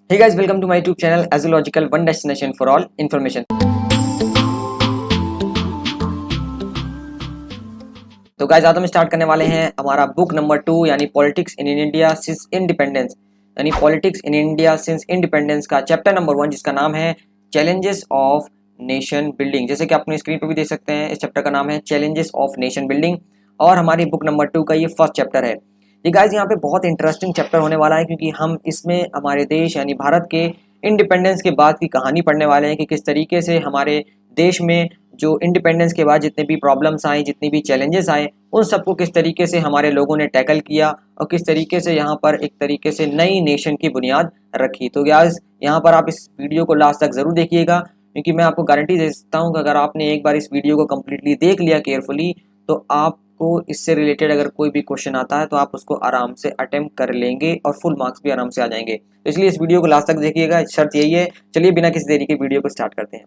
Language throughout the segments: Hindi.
Hey guys, welcome to my YouTube channel Azological, one destination for all information। तो गाइज आज हम स्टार्ट करने वाले हैं हमारा बुक नंबर 2 यानी politics in India since independence, यानी politics in India since independence का चैप्टर नंबर 1 जिसका नाम है चैलेंजेस ऑफ नेशन बिल्डिंग। जैसे कि अपने स्क्रीन पर भी देख सकते हैं, इस चैप्टर का नाम है चैलेंजेस ऑफ नेशन बिल्डिंग और हमारी बुक नंबर 2 का ये फर्स्ट चैप्टर है। ये गाइज यहाँ पे बहुत इंटरेस्टिंग चैप्टर होने वाला है क्योंकि हम इसमें हमारे देश यानी भारत के इंडिपेंडेंस के बाद की कहानी पढ़ने वाले हैं कि किस तरीके से हमारे देश में जो इंडिपेंडेंस के बाद जितने भी प्रॉब्लम्स आए, जितनी भी चैलेंजेस आए, उन सबको किस तरीके से हमारे लोगों ने टैकल किया और किस तरीके से यहाँ पर एक तरीके से नई नेशन की बुनियाद रखी। तो गाइस यहाँ पर आप इस वीडियो को लास्ट तक ज़रूर देखिएगा क्योंकि मैं आपको गारंटी दे सकता हूँ कि अगर आपने एक बार इस वीडियो को कम्प्लीटली देख लिया केयरफुली तो आपको इससे रिलेटेड अगर कोई भी क्वेश्चन आता है तो आप उसको आराम से अटेम्प्ट कर लेंगे और फुल मार्क्स भी आराम से आ जाएंगे। तो इसलिए इस वीडियो को लास्ट तक देखिएगा, शर्त यही है। चलिए बिना किसी देरी के वीडियो को स्टार्ट करते हैं।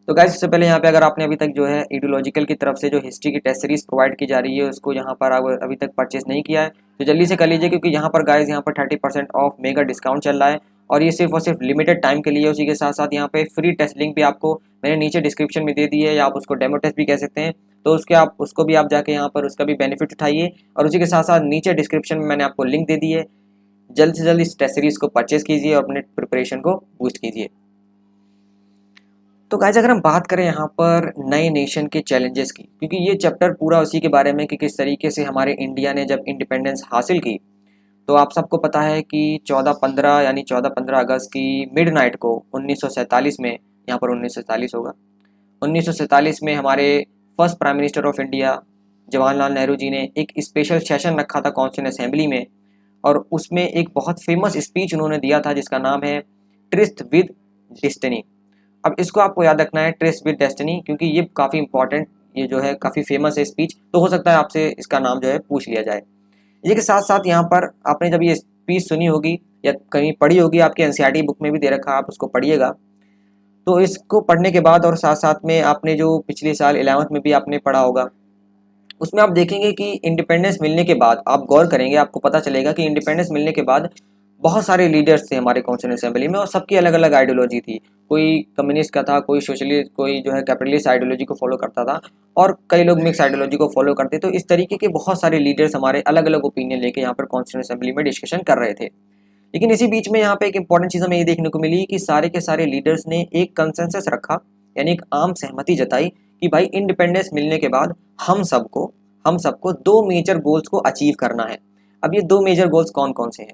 तो गाइस सबसे पहले यहाँ पे अगर आपने अभी तक जो है आइडियोलॉजिकल की तरफ से जो हिस्ट्री की टेस्ट सीरीज प्रोवाइड की जा रही है उसको यहाँ पर अभी तक परचेस नहीं किया है तो जल्दी से कर लीजिए क्योंकि यहाँ पर गाइस यहाँ पर 30% ऑफ मेगा डिस्काउंट चल रहा है और ये सिर्फ और सिर्फ लिमिटेड टाइम के लिए। उसी के साथ साथ यहाँ पे फ्री टेस्ट लिंक भी आपको मैंने नीचे डिस्क्रिप्शन में दे दी है या आप उसको डेमो टेस्ट भी कह सकते हैं। तो उसको भी आप जाके यहाँ पर उसका भी बेनिफिट उठाइए और उसी के साथ साथ नीचे डिस्क्रिप्शन में मैंने आपको लिंक दे दी है। जल्द से जल्द इस टेस्ट सीरीज को परचेस कीजिए और अपने प्रिपरेशन को बूस्ट कीजिए। तो गाइस अगर हम बात करें यहाँ पर नए नेशन के चैलेंजेस की, क्योंकि ये चैप्टर पूरा उसी के बारे में कि किस तरीके से हमारे इंडिया ने जब इंडिपेंडेंस हासिल की तो आप सबको पता है कि 14-15 अगस्त की मिडनाइट को 1947 में, यहाँ पर 1947 होगा, 1947 में हमारे first prime minister of India Jawaharlal Nehru ji ने एक स्पेशल सेशन रखा था कॉन्स्टिट्यूंट असेंबली में और उसमें एक बहुत फेमस स्पीच उन्होंने दिया था जिसका नाम है ट्रिस्ट विद डेस्टिनी। अब इसको आपको याद रखना है, ट्रेस विद डेस्टिनी, क्योंकि ये काफ़ी इंपॉर्टेंट, ये जो है काफ़ी फेमस है स्पीच, तो हो सकता है आपसे इसका नाम जो है पूछ लिया जाए। ये के साथ साथ यहाँ पर आपने जब ये स्पीच सुनी होगी या कहीं पढ़ी होगी, आपके एनसीईआरटी बुक में भी दे रखा है, आप उसको पढ़िएगा। तो इसको पढ़ने के बाद और साथ साथ में आपने जो पिछले साल 11th में भी आपने पढ़ा होगा उसमें आप देखेंगे कि इंडिपेंडेंस मिलने के बाद आप गौर करेंगे, आपको पता चलेगा कि इंडिपेंडेंस मिलने के बाद बहुत सारे लीडर्स थे हमारे कॉन्स्टिट्यूंट असेंबली में और सबकी अलग अलग आइडियोलॉजी थी। कोई कम्युनिस्ट का था, कोई सोशलिस्ट, कोई जो है कैपिटलिस्ट आइडियोलॉजी को फॉलो करता था और कई लोग मिक्स आइडियोलॉजी को फॉलो करते। तो इस तरीके के बहुत सारे लीडर्स हमारे अलग अलग ओपिनियन लेके यहाँ पर कॉन्स्टिट्यूंट असेंबली में डिस्कशन कर रहे थे। लेकिन इसी बीच में यहाँ पे एक इंपॉर्टेंट चीज़ हमें ये देखने को मिली कि सारे के सारे लीडर्स ने एक कंसेंसस रखा, यानी एक आम सहमति जताई कि भाई इंडिपेंडेंस मिलने के बाद हम सबको 2 मेजर गोल्स को अचीव करना है। अब ये 2 मेजर गोल्स कौन कौन से हैं?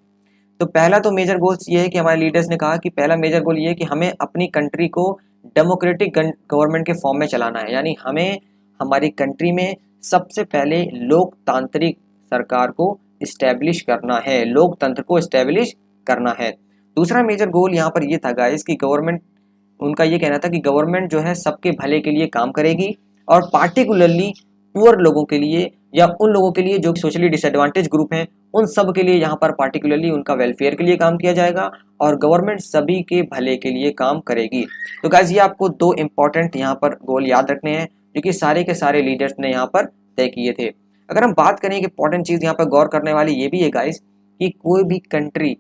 तो पहला तो मेजर गोल्स ये है कि हमारे लीडर्स ने कहा कि पहला मेजर गोल ये है कि हमें अपनी कंट्री को डेमोक्रेटिक गवर्नमेंट के फॉर्म में चलाना है, यानी हमें हमारी कंट्री में सबसे पहले लोकतांत्रिक सरकार को इस्टेब्लिश करना है, लोकतंत्र को इस्टेब्लिश करना है। दूसरा मेजर गोल यहाँ पर ये था गाइस कि गवर्नमेंट, उनका ये कहना था कि गवर्नमेंट जो है सबके भले के लिए काम करेगी और पार्टिकुलरली पुअर लोगों के लिए या उन लोगों के लिए जो सोशली डिसएडवांटेज ग्रुप हैं उन सब के लिए यहाँ पर पार्टिकुलरली उनका वेलफेयर के लिए काम किया जाएगा और गवर्नमेंट सभी के भले के लिए काम करेगी। तो गाइस ये आपको 2 इंपॉर्टेंट यहाँ पर गोल याद रखने हैं जो कि सारे के सारे लीडर्स ने यहाँ पर तय किए थे। अगर हम बात करें कि इंपॉर्टेंट चीज़ यहाँ पर गौर करने वाली ये भी है गाइस कि कोई भी कंट्री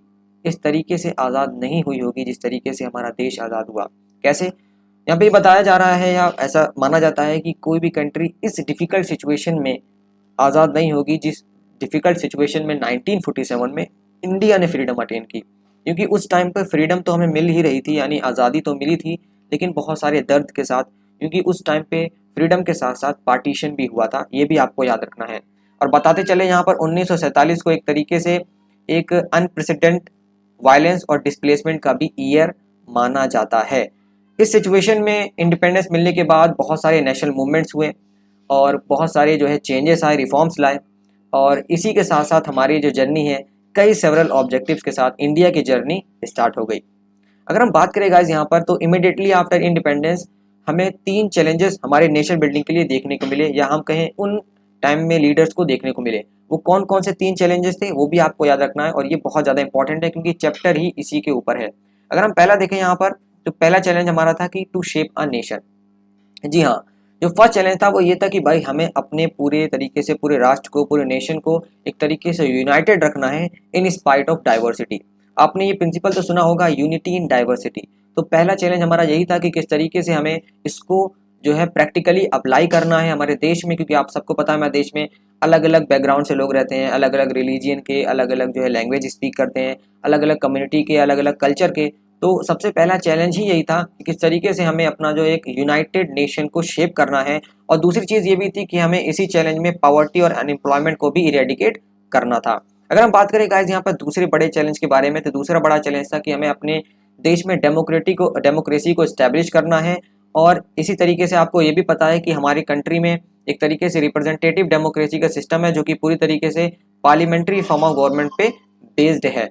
इस तरीके से आज़ाद नहीं हुई होगी जिस तरीके से हमारा देश आज़ाद हुआ। कैसे? यहाँ पे बताया जा रहा है या ऐसा माना जाता है कि कोई भी कंट्री इस डिफ़िकल्ट सिचुएशन में आज़ाद नहीं होगी जिस डिफ़िकल्ट सिचुएशन में 1947 में इंडिया ने फ्रीडम अटेन की। क्योंकि उस टाइम पर फ्रीडम तो हमें मिल ही रही थी, यानी आज़ादी तो मिली थी, लेकिन बहुत सारे दर्द के साथ, क्योंकि उस टाइम पे फ्रीडम के साथ साथ पार्टीशन भी हुआ था, ये भी आपको याद रखना है। और बताते चले यहाँ पर 1947 को एक तरीके से एक अनप्रेसिडेंट वायलेंस और डिस्प्लेसमेंट का भी ईयर माना जाता है। इस सिचुएशन में इंडिपेंडेंस मिलने के बाद बहुत सारे नेशनल मूवमेंट्स हुए और बहुत सारे जो है चेंजेस आए, रिफॉर्म्स लाए और इसी के साथ साथ हमारी जो जर्नी है कई सेवरल ऑब्जेक्टिव्स के साथ इंडिया की जर्नी स्टार्ट हो गई। अगर हम बात करें गाइस यहाँ पर तो इमिडिएटली आफ्टर इंडिपेंडेंस हमें 3 चैलेंजेस हमारे नेशन बिल्डिंग के लिए देखने को मिले या हम कहें उन टाइम में लीडर्स को देखने को मिले। वो कौन कौन से 3 चैलेंजेस थे वो भी आपको याद रखना है और ये बहुत ज़्यादा इंपॉर्टेंट है क्योंकि चैप्टर ही इसी के ऊपर है। अगर हम पहला देखें यहाँ पर तो पहला चैलेंज हमारा था कि टू शेप अ नेशन। जी हाँ, जो फर्स्ट चैलेंज था वो ये था कि भाई हमें अपने पूरे तरीके से पूरे राष्ट्र को, पूरे नेशन को एक तरीके से यूनाइटेड रखना है इन स्पाइट ऑफ डाइवर्सिटी। आपने ये प्रिंसिपल तो सुना होगा, यूनिटी इन डाइवर्सिटी। तो पहला चैलेंज हमारा यही था कि किस तरीके से हमें इसको जो है प्रैक्टिकली अप्लाई करना है हमारे देश में, क्योंकि आप सबको पता है हमारे देश में अलग अलग बैकग्राउंड से लोग रहते हैं, अलग अलग रिलीजियन के, अलग अलग जो है लैंग्वेज स्पीक करते हैं, अलग अलग कम्युनिटी के, अलग अलग कल्चर के। तो सबसे पहला चैलेंज ही यही था कि किस तरीके से हमें अपना जो एक यूनाइटेड नेशन को शेप करना है। और दूसरी चीज़ ये भी थी कि हमें इसी चैलेंज में पॉवर्टी और अनएम्प्लॉयमेंट को भी इरेडिकेट करना था। अगर हम बात करें गाइस यहाँ पर दूसरे बड़े चैलेंज के बारे में, तो दूसरा बड़ा चैलेंज था कि हमें अपने देश में डेमोक्रेसी को इस्टेब्लिश करना है। और इसी तरीके से आपको ये भी पता है कि हमारी कंट्री में एक तरीके से रिप्रेजेंटेटिव डेमोक्रेसी का सिस्टम है जो कि पूरी तरीके से पार्लियामेंट्री फॉर्म ऑफ गवर्नमेंट पे बेस्ड है।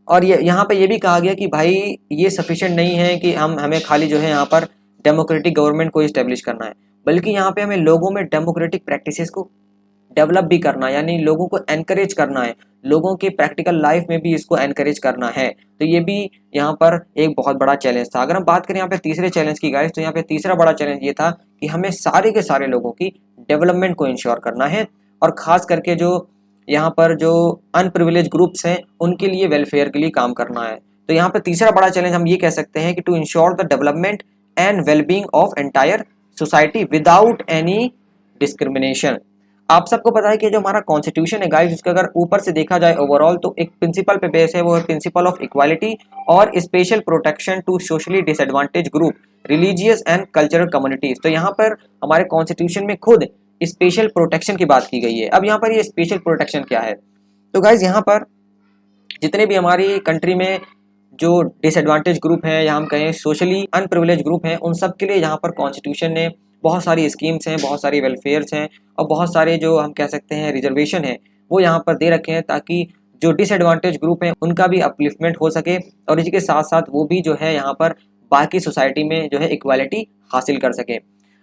और ये यहाँ पे ये भी कहा गया कि भाई ये सफिशिएंट नहीं है कि हमें खाली जो है यहाँ पर डेमोक्रेटिक गवर्नमेंट को इस्टेब्लिश करना है, बल्कि यहाँ पे हमें लोगों में डेमोक्रेटिक प्रैक्टिसेस को डेवलप भी करना है, यानी लोगों को एनकरेज करना है, लोगों के प्रैक्टिकल लाइफ में भी इसको एनकरेज करना है। तो ये भी यहाँ पर एक बहुत बड़ा चैलेंज था। अगर हम बात करें यहाँ पे तीसरे चैलेंज की गाइस, तो यहाँ पे तीसरा बड़ा चैलेंज ये था कि हमें सारे के सारे लोगों की डेवलपमेंट को इंश्योर करना है, और खास करके जो यहाँ पर जो अनप्रिविलेज ग्रुप्स हैं उनके लिए वेलफेयर के लिए काम करना है। तो यहाँ पर तीसरा बड़ा चैलेंज हम ये कह सकते हैं कि to ensure the development and wellbeing of entire society without any discrimination. आप सबको पता है कि जो हमारा कॉन्स्टिट्यूशन है गाइस, उसका अगर ऊपर से देखा जाए ओवरऑल, तो एक प्रिंसिपल पे बेस है, वो है प्रिंसिपल ऑफ इक्वालिटी और special protection to socially disadvantage group, religious and cultural communities. तो यहाँ पर हमारे कॉन्स्टिट्यूशन में खुद स्पेशल प्रोटेक्शन की बात की गई है। अब यहाँ पर ये स्पेशल प्रोटेक्शन क्या है? तो गाइज यहाँ पर जितने भी हमारी कंट्री में जो डिसएडवांटेज ग्रुप हैं या हम कहें सोशली अनप्रिविलेज ग्रुप हैं, उन सब के लिए यहाँ पर कॉन्स्टिट्यूशन ने बहुत सारी स्कीम्स हैं, बहुत सारी वेलफेयर्स हैं और बहुत सारे जो हम कह सकते हैं रिजर्वेशन है वो यहाँ पर दे रखे हैं, ताकि जो डिसएडवांटेज ग्रुप हैं उनका भी अपलिफ्टमेंट हो सके और इसी के साथ साथ वो भी जो है यहाँ पर बाकी सोसाइटी में जो है इक्वालिटी हासिल कर सके।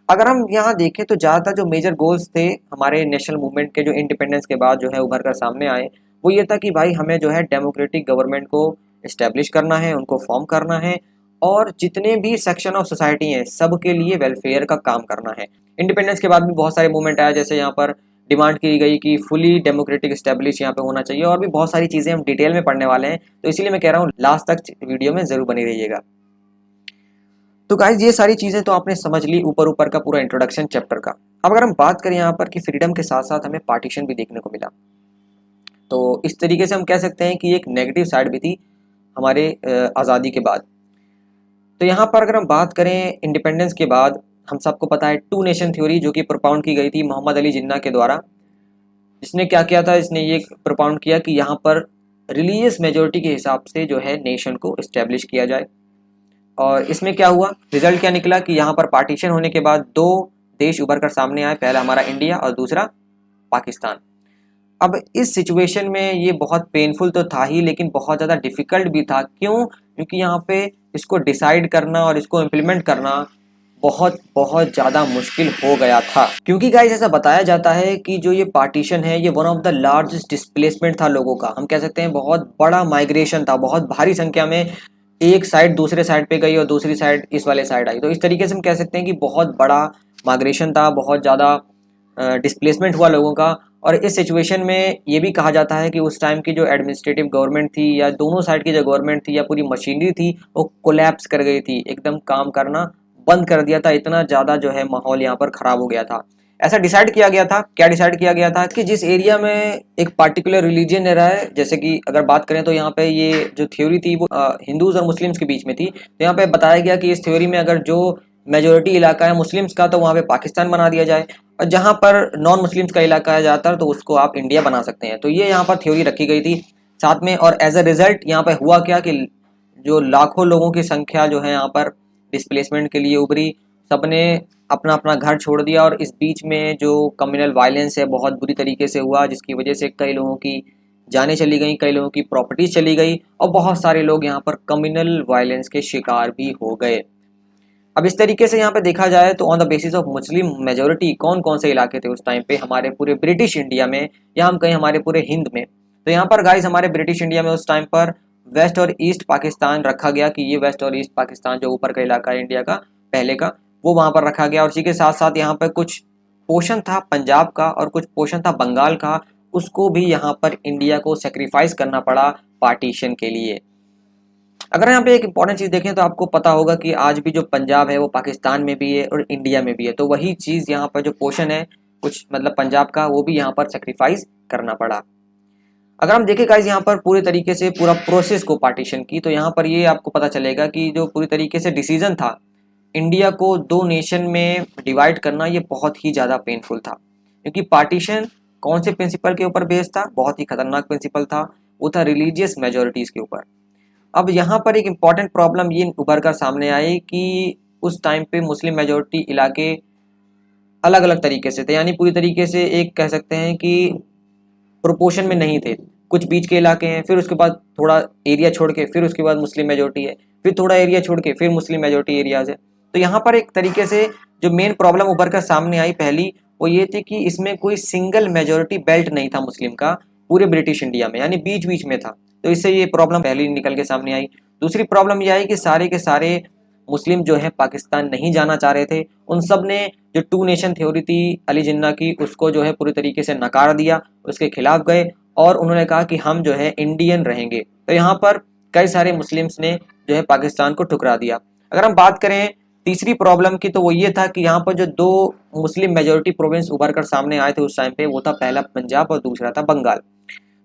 अगर हम यहाँ देखें तो ज़्यादातर जो मेजर गोल्स थे हमारे नेशनल मूवमेंट के, जो इंडिपेंडेंस के बाद जो है उभर कर सामने आए, वो ये था कि भाई हमें जो है डेमोक्रेटिक गवर्नमेंट को इस्टेब्लिश करना है, उनको फॉर्म करना है और जितने भी सेक्शन ऑफ सोसाइटी हैं सबके लिए वेलफेयर का काम करना है। इंडिपेंडेंस के बाद भी बहुत सारे मूवमेंट आया, जैसे यहाँ पर डिमांड की गई कि फुली डेमोक्रेटिक इस्टेब्लिश यहाँ पे होना चाहिए, और भी बहुत सारी चीज़ें हम डिटेल में पढ़ने वाले हैं, तो इसीलिए मैं कह रहा हूँ लास्ट तक वीडियो में ज़रूर बनी रहिएगा। तो गाइज ये सारी चीज़ें तो आपने समझ ली, ऊपर ऊपर का पूरा इंट्रोडक्शन चैप्टर का। अब अगर हम बात करें यहाँ पर कि फ्रीडम के साथ साथ हमें पार्टीशन भी देखने को मिला, तो इस तरीके से हम कह सकते हैं कि एक नेगेटिव साइड भी थी हमारे आज़ादी के बाद। तो यहाँ पर अगर हम बात करें इंडिपेंडेंस के बाद, हम सबको पता है टू नेशन थ्योरी जो कि प्रोपाउंड की गई थी मोहम्मद अली जिन्ना के द्वारा। जिसने क्या किया था, इसने ये प्रोपाउंड किया कि यहाँ पर रिलीजियस मेजोरिटी के हिसाब से जो है नेशन को इस्टेब्लिश किया जाए। और इसमें क्या हुआ, रिजल्ट क्या निकला कि यहाँ पर पार्टीशन होने के बाद दो देश उभर कर सामने आए, पहला हमारा इंडिया और दूसरा पाकिस्तान। अब इस सिचुएशन में ये बहुत पेनफुल तो था ही, लेकिन बहुत ज़्यादा डिफिकल्ट भी था। क्यों? क्योंकि यहाँ पे इसको डिसाइड करना और इसको इम्प्लीमेंट करना बहुत बहुत ज़्यादा मुश्किल हो गया था। क्योंकि गाइस ऐसा बताया जाता है कि जो ये पार्टीशन है ये one of the largest displacement था लोगों का। हम कह सकते हैं बहुत बड़ा माइग्रेशन था, बहुत भारी संख्या में एक साइड दूसरे साइड पे गई और दूसरी साइड इस वाले साइड आई। तो इस तरीके से हम कह सकते हैं कि बहुत बड़ा माइग्रेशन था, बहुत ज़्यादा डिस्प्लेसमेंट हुआ लोगों का। और इस सिचुएशन में ये भी कहा जाता है कि उस टाइम की जो एडमिनिस्ट्रेटिव गवर्नमेंट थी या दोनों साइड की जो गवर्नमेंट थी या पूरी मशीनरी थी वो कोलैप्स कर गई थी, एकदम काम करना बंद कर दिया था। इतना ज़्यादा जो है माहौल यहाँ पर ख़राब हो गया था। ऐसा डिसाइड किया गया था, क्या डिसाइड किया गया था कि जिस एरिया में एक पार्टिकुलर रिलीजन रह रहा है, जैसे कि अगर बात करें तो यहाँ पे ये जो थ्योरी थी वो हिंदूज और मुस्लिम्स के बीच में थी। तो यहाँ पे बताया गया कि इस थ्योरी में अगर जो मेजोरिटी इलाका है मुस्लिम्स का तो वहाँ पे पाकिस्तान बना दिया जाए, और जहाँ पर नॉन मुस्लिम्स का इलाका है ज़्यादातर तो उसको आप इंडिया बना सकते हैं। तो ये यहाँ पर थ्योरी रखी गई थी साथ में। और एज अ रिजल्ट यहाँ पर हुआ क्या कि जो लाखों लोगों की संख्या जो है यहाँ पर डिस्प्लेसमेंट के लिए उभरी, सबने अपना अपना घर छोड़ दिया। और इस बीच में जो कम्युनल वायलेंस है बहुत बुरी तरीके से हुआ, जिसकी वजह से कई लोगों की जानें चली गई, कई लोगों की प्रॉपर्टीज चली गई और बहुत सारे लोग यहाँ पर कम्युनल वायलेंस के शिकार भी हो गए। अब इस तरीके से यहाँ पे देखा जाए तो on the basis of Muslim majority कौन कौन से इलाके थे उस टाइम पे हमारे पूरे ब्रिटिश इंडिया में या हम कहें हमारे पूरे हिंद में। तो यहाँ पर गाइस हमारे ब्रिटिश इंडिया में उस टाइम पर वेस्ट और ईस्ट पाकिस्तान रखा गया कि ये वेस्ट और ईस्ट पाकिस्तान जो ऊपर का इलाका है इंडिया का पहले का, वो वहाँ पर रखा गया। और इसी के साथ साथ यहाँ पर कुछ पोर्शन था पंजाब का और कुछ पोर्शन था बंगाल का, उसको भी यहाँ पर इंडिया को सेक्रीफाइस करना पड़ा पार्टीशन के लिए। अगर यहाँ पे एक इंपॉर्टेंट चीज़ देखें तो आपको पता होगा कि आज भी जो पंजाब है वो पाकिस्तान में भी है और इंडिया में भी है, तो वही चीज़ यहाँ पर जो पोर्शन है कुछ मतलब पंजाब का, वो भी यहाँ पर सेक्रीफाइस करना पड़ा। अगर हम देखें गाइस यहाँ पर पूरे तरीके से पूरा प्रोसेस को पार्टीशन की, तो यहाँ पर ये आपको पता चलेगा कि जो पूरी तरीके से डिसीजन था इंडिया को दो नेशन में डिवाइड करना, ये बहुत ही ज़्यादा पेनफुल था। क्योंकि पार्टीशन कौन से प्रिंसिपल के ऊपर बेस्ड था? बहुत ही खतरनाक प्रिंसिपल था, वो था रिलीजियस मेजोरिटीज़ के ऊपर। अब यहाँ पर एक इम्पॉर्टेंट प्रॉब्लम ये उभर कर सामने आई कि उस टाइम पे मुस्लिम मेजोरिटी इलाके अलग अलग तरीके से थे, यानी पूरी तरीके से एक कह सकते हैं कि प्रोपोर्शन में नहीं थे। कुछ बीच के इलाके हैं, फिर उसके बाद थोड़ा एरिया छोड़ के फिर उसके बाद मुस्लिम मेजोरिटी है, फिर थोड़ा एरिया छोड़ के फिर मुस्लिम मेजोरिटी एरियाज है। तो यहाँ पर एक तरीके से जो मेन प्रॉब्लम उभर कर सामने आई पहली, वो ये थी कि इसमें कोई सिंगल मेजोरिटी बेल्ट नहीं था मुस्लिम का पूरे ब्रिटिश इंडिया में, यानी बीच बीच में था। तो इससे ये प्रॉब्लम पहली निकल के सामने आई। दूसरी प्रॉब्लम ये आई कि सारे के सारे मुस्लिम जो है पाकिस्तान नहीं जाना चाह रहे थे। उन सब ने जो टू नेशन थ्योरी थी अली जिन्ना की, उसको जो है पूरी तरीके से नकार दिया, उसके खिलाफ गए और उन्होंने कहा कि हम जो है इंडियन रहेंगे। तो यहाँ पर कई सारे मुस्लिम्स ने जो है पाकिस्तान को ठुकरा दिया। अगर हम बात करें तीसरी प्रॉब्लम की, तो वो ये था कि यहाँ पर जो दो मुस्लिम मेजोरिटी प्रोविंस उभर कर सामने आए थे उस टाइम पे, वो था पहला पंजाब और दूसरा था बंगाल।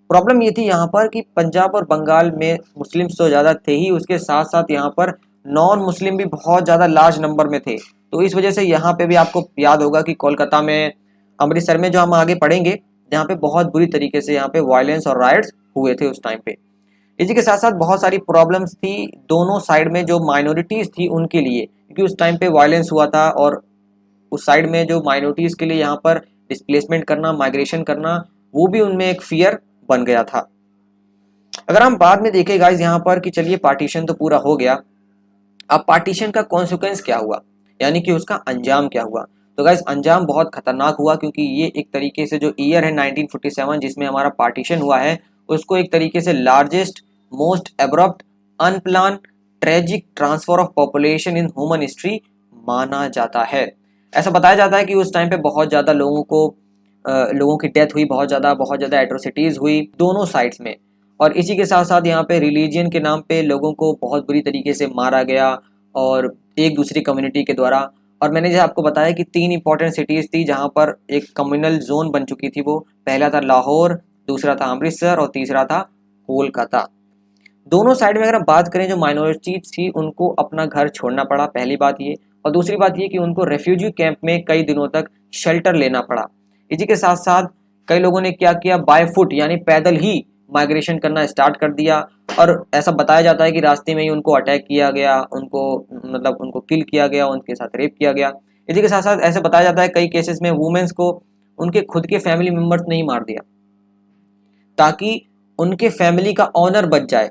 प्रॉब्लम ये थी यहाँ पर कि पंजाब और बंगाल में मुस्लिम्स तो ज़्यादा थे ही, उसके साथ साथ यहाँ पर नॉन मुस्लिम भी बहुत ज़्यादा लार्ज नंबर में थे। तो इस वजह से यहाँ पे भी आपको याद होगा कि कोलकाता में, अमृतसर में, जो हम आगे पढ़ेंगे, जहाँ पे बहुत बुरी तरीके से यहाँ पे वायलेंस और राइट्स हुए थे उस टाइम पे। इसी के साथ साथ बहुत सारी प्रॉब्लम्स थी दोनों साइड में जो माइनॉरिटीज़ थी उनके लिए, क्योंकि उस टाइम पे वायलेंस हुआ था और उस साइड में जो माइनॉरिटीज़ के लिए यहाँ पर डिस्प्लेसमेंट करना, माइग्रेशन करना, वो भी उनमें एक फियर बन गया था। अगर हम बाद में देखें गाइज यहाँ पर कि चलिए पार्टीशन तो पूरा हो गया, अब पार्टीशन का कॉन्सिक्वेंस क्या हुआ, यानी कि उसका अंजाम क्या हुआ। तो गाइज अंजाम बहुत खतरनाक हुआ, क्योंकि ये एक तरीके से जो ईयर है 1947 जिसमें हमारा पार्टीशन हुआ है, उसको एक तरीके से largest, most abrupt, unplan, tragic transfer of population in human history माना जाता है। ऐसा बताया जाता है कि उस टाइम पे बहुत ज़्यादा लोगों की डेथ हुई, बहुत ज़्यादा एट्रोसिटीज़ हुई दोनों साइड्स में। और इसी के साथ साथ यहाँ पे रिलीजियन के नाम पे लोगों को बहुत बुरी तरीके से मारा गया और एक दूसरी कम्युनिटी के द्वारा। और मैंने जैसे आपको बताया कि 3 इंपॉर्टेंट सिटीज़ थी जहाँ पर एक कम्युनल जोन बन चुकी थी, वो पहला था लाहौर, दूसरा था अमृतसर और तीसरा था कोलकाता। दोनों साइड में अगर हम बात करें, जो माइनॉरिटीज थी उनको अपना घर छोड़ना पड़ा, पहली बात ये। और दूसरी बात ये कि उनको रेफ्यूजी कैंप में कई दिनों तक शेल्टर लेना पड़ा। इसी के साथ साथ कई लोगों ने क्या किया, बाय फुट यानी पैदल ही माइग्रेशन करना स्टार्ट कर दिया। और ऐसा बताया जाता है कि रास्ते में ही उनको अटैक किया गया, उनको किल किया गया, उनके साथ रेप किया गया। इसी के साथ साथ ऐसे बताया जाता है कई केसेस में वुमेन्स को उनके खुद के फैमिली मेम्बर्स ने ही मार दिया, ताकि उनके फैमिली का ऑनर बच जाए।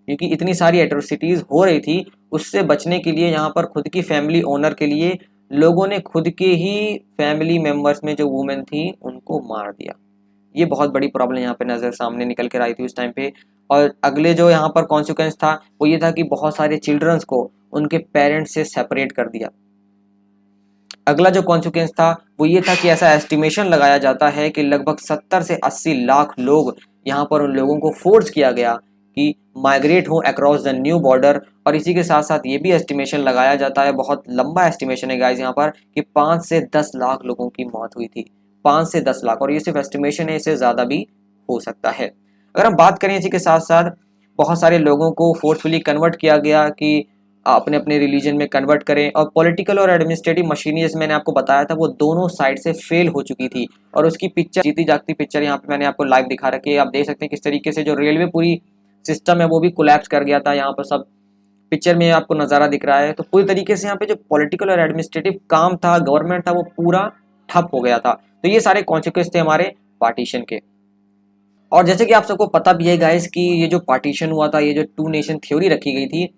क्योंकि इतनी सारी एट्रोसिटीज़ हो रही थी, उससे बचने के लिए यहाँ पर खुद की फैमिली ओनर के लिए लोगों ने खुद के ही फैमिली मेम्बर्स में जो वुमेन थी उनको मार दिया। ये बहुत बड़ी प्रॉब्लम यहाँ पे नज़र सामने निकल कर आई थी उस टाइम पे। और अगले जो यहाँ पर कॉन्सिक्वेंस था वो ये था कि बहुत सारे चिल्ड्रंस को उनके पेरेंट्स से सेपरेट कर दिया। अगला जो कॉन्सिक्वेंस था वो ये था कि ऐसा एस्टिमेशन लगाया जाता है कि लगभग 70 से 80 लाख लोग यहाँ पर उन लोगों को फोर्स किया गया कि माइग्रेट हो अक्रॉस द न्यू बॉर्डर। और इसी के साथ साथ ये भी एस्टिमेशन लगाया जाता है, बहुत लंबा एस्टिमेशन है गाइस यहाँ पर, कि 5 से 10 लाख लोगों की मौत हुई थी। 5 से 10 लाख, और ये सिर्फ एस्टिमेशन है, इससे ज़्यादा भी हो सकता है। अगर हम बात करें इसी के साथ साथ बहुत सारे लोगों को फोर्सफुली कन्वर्ट किया गया कि अपने अपने रिलीजन में कन्वर्ट करें। और पॉलिटिकल और एडमिनिस्ट्रेटिव मशीनरी जैसे मैंने आपको बताया था वो दोनों साइड से फेल हो चुकी थी। और उसकी पिक्चर, जीती जागती पिक्चर यहाँ पे मैंने आपको लाइव दिखा रखी है। आप देख सकते हैं किस तरीके से जो रेलवे पूरी सिस्टम है वो भी कोलैप्स कर गया था। यहाँ पर सब पिक्चर में आपको नज़ारा दिख रहा है। तो पूरी तरीके से यहाँ पे जो पॉलिटिकल और एडमिनिस्ट्रेटिव काम था, गवर्नमेंट था, वो पूरा ठप हो गया था। तो ये सारे कॉन्सिक्वेंस थे हमारे पार्टीशन के। और जैसे कि आप सबको पता भी है गाइस कि ये जो पार्टीशन हुआ था, ये जो टू नेशन थ्योरी रखी गई थी,